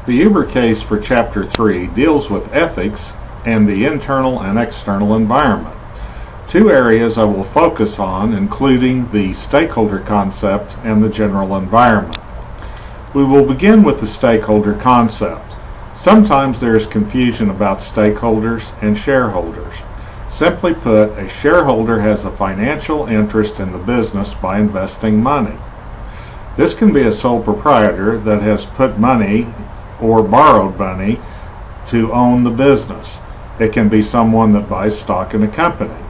The Uber case for Chapter 3 deals with ethics and the internal and external environment. Two areas I will focus on, including the stakeholder concept and the general environment. We will begin with the stakeholder concept. Sometimes there is confusion about stakeholders and shareholders. Simply put, a shareholder has a financial interest in the business by investing money. This can be a sole proprietor that has put money or borrowed money to own the business. It can be someone that buys stock in a company.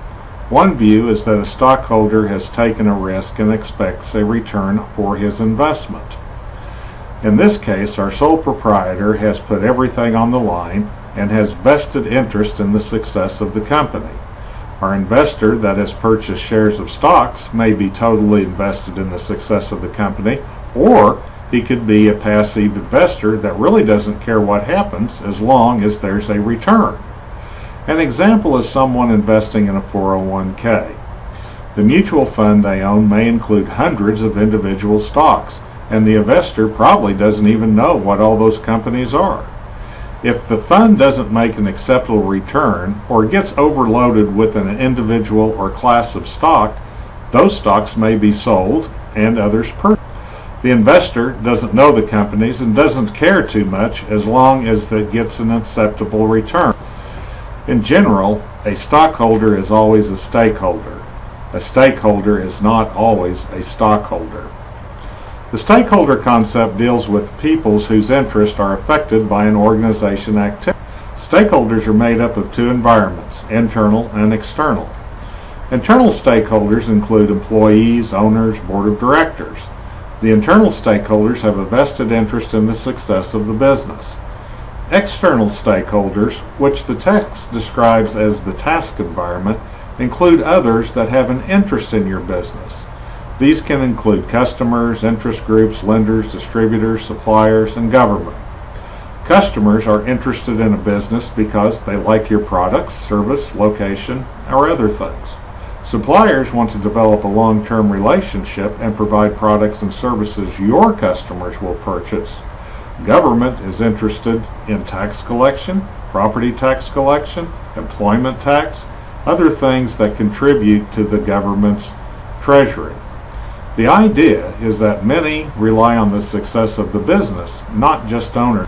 One view is that a stockholder has taken a risk and expects a return for his investment. In this case, our sole proprietor has put everything on the line and has vested interest in the success of the company. Our investor that has purchased shares of stocks may be totally invested in the success of the company, or he could be a passive investor that really doesn't care what happens as long as there's a return. An example is someone investing in a 401k. The mutual fund they own may include hundreds of individual stocks, and the investor probably doesn't even know what all those companies are. If the fund doesn't make an acceptable return or gets overloaded with an individual or class of stock, those stocks may be sold and others purchased. The investor doesn't know the companies and doesn't care too much as long as it gets an acceptable return. In general, a stockholder is always a stakeholder. A stakeholder is not always a stockholder. The stakeholder concept deals with peoples whose interests are affected by an organization activity. Stakeholders are made up of two environments, internal and external. Internal stakeholders include employees, owners, board of directors. The internal stakeholders have a vested interest in the success of the business. External stakeholders, which the text describes as the task environment, include others that have an interest in your business. These can include customers, interest groups, lenders, distributors, suppliers, and government. Customers are interested in a business because they like your products, service, location, or other things. Suppliers want to develop a long-term relationship and provide products and services your customers will purchase. Government is interested in tax collection, property tax collection, employment tax, other things that contribute to the government's treasury. The idea is that many rely on the success of the business, not just owners.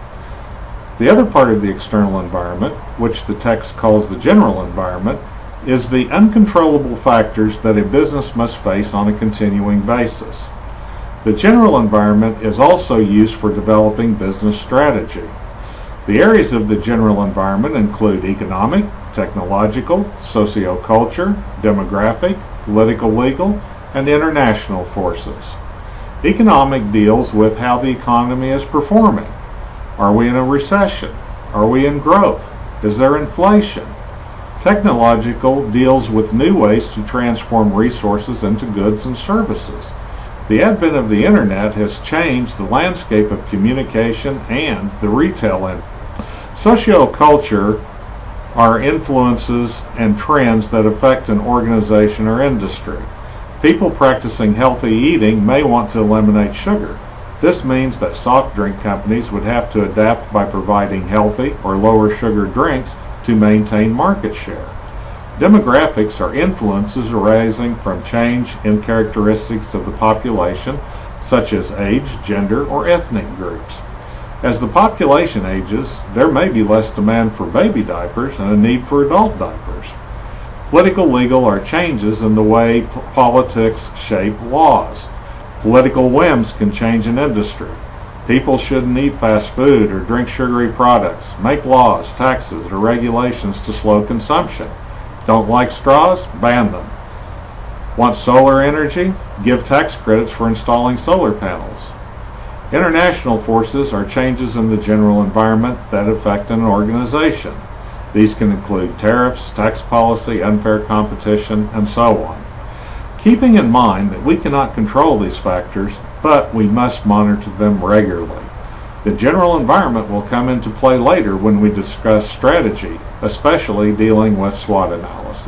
The other part of the external environment, which the text calls the general environment, is the uncontrollable factors that a business must face on a continuing basis. The general environment is also used for developing business strategy. The areas of the general environment include economic, technological, socioculture, demographic, political, legal, and international forces. Economic deals with how the economy is performing. Are we in a recession? Are we in growth? Is there inflation? Technological deals with new ways to transform resources into goods and services. The advent of the internet has changed the landscape of communication and the retail industry. Socioculture are influences and trends that affect an organization or industry. People practicing healthy eating may want to eliminate sugar. This means that soft drink companies would have to adapt by providing healthy or lower sugar drinks to maintain market share. Demographics are influences arising from change in characteristics of the population, such as age, gender, or ethnic groups. As the population ages, there may be less demand for baby diapers and a need for adult diapers. Political legal are changes in the way politics shape laws. Political whims can change an industry. People shouldn't eat fast food or drink sugary products. Make laws, taxes, or regulations to slow consumption. Don't like straws? Ban them. Want solar energy? Give tax credits for installing solar panels. International forces are changes in the general environment that affect an organization. These can include tariffs, tax policy, unfair competition, and so on. Keeping in mind that we cannot control these factors, but we must monitor them regularly. The general environment will come into play later when we discuss strategy, especially dealing with SWOT analysis.